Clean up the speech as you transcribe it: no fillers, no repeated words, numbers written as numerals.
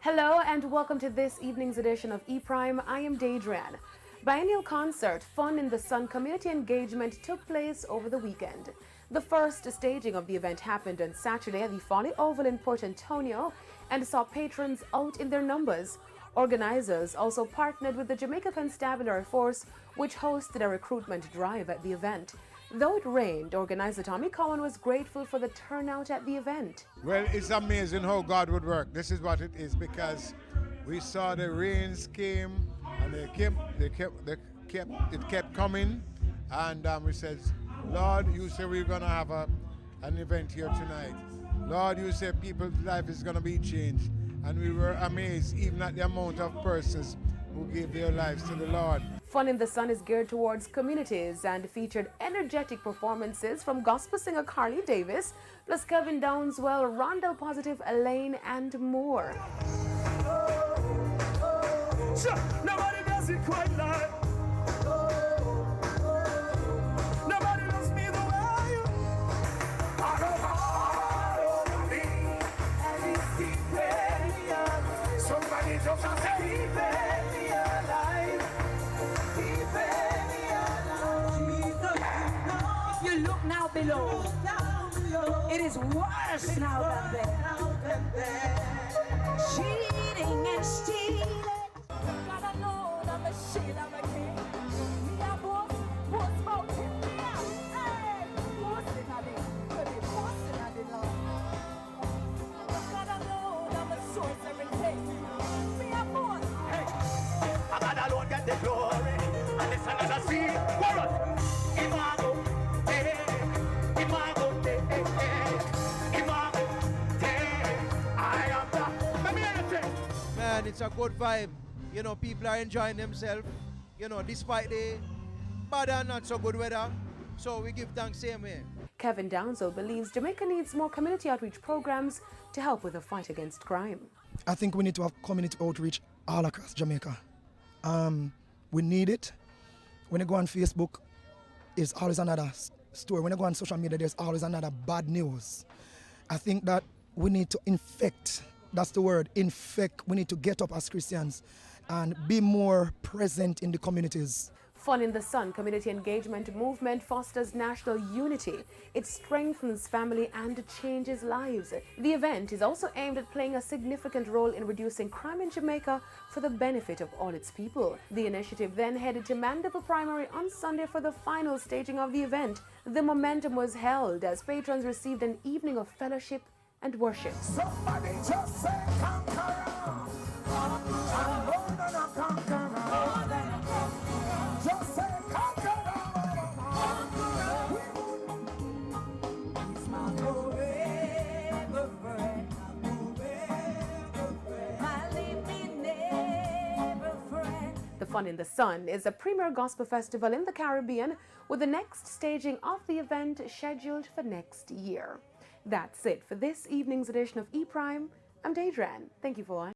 Hello and welcome to this evening's edition of E-Prime. I am Daedran. Biennial concert Fun in the Sun community engagement took place over the weekend. The first staging of the event happened on Saturday at the Folly Oval in Port Antonio and saw patrons out in their numbers. Organizers also partnered with the Jamaica Constabulary Force, which hosted a recruitment drive at the event. Though it rained, organizer Tommy Cowan was grateful for the turnout at the event. Well, it's amazing how God would work. This is what it is, because we saw the rains came and it kept coming, and we said, Lord, you say we're gonna have an event here tonight. Lord, you say people's life is gonna be changed, and we were amazed even at the amount of persons who gave their lives to the Lord. Fun in the Sun is geared towards communities and featured energetic performances from gospel singer Carly Davis, plus Kevin Downswell, Rondell Positive, Elaine, and more. Nobody does it quite like. Nobody loves me the way you. I know all over me, and it's keeping me up. Somebody just say, keeping me alive. Keeping me alive. You look now below. It is worse now than there. Cheating and stealing. Gotta know I'm a shit, I'm a king. Me a boss about him. Hey, boss in a day, boss in a day now. Gotta know I'm a sorcerer thing. Me a boss. Hey, I gotta Lord get the glory, and this another sea. Chorus. Imago, Imago, Imago, I am the. Let me hear you sing. Man, it's a good vibe. You know, people are enjoying themselves, you know, despite the bad and not so good weather. So we give thanks same way. Kevin Downswell believes Jamaica needs more community outreach programs to help with the fight against crime. I think we need to have community outreach all across Jamaica. We need it. When you go on Facebook, it's always another story. When you go on social media, there's always another bad news. I think that we need to infect, that's the word, infect. We need to get up as Christians and be more present in the communities. Fun in the Sun community engagement movement fosters national unity. It strengthens family and changes lives. The event is also aimed at playing a significant role in reducing crime in Jamaica for the benefit of all its people. The initiative then headed to Mandeville Primary on Sunday for the final staging of the event. The momentum was held as patrons received an evening of fellowship and worship. Somebody just say conqueror. I'm more than a conqueror. Just say conqueror. He's my forever friend. My living never friend. The Fun in the Sun is a premier gospel festival in the Caribbean, with the next staging of the event scheduled for next year. That's it for this evening's edition of E-Prime. I'm Daedran. Thank you for watching.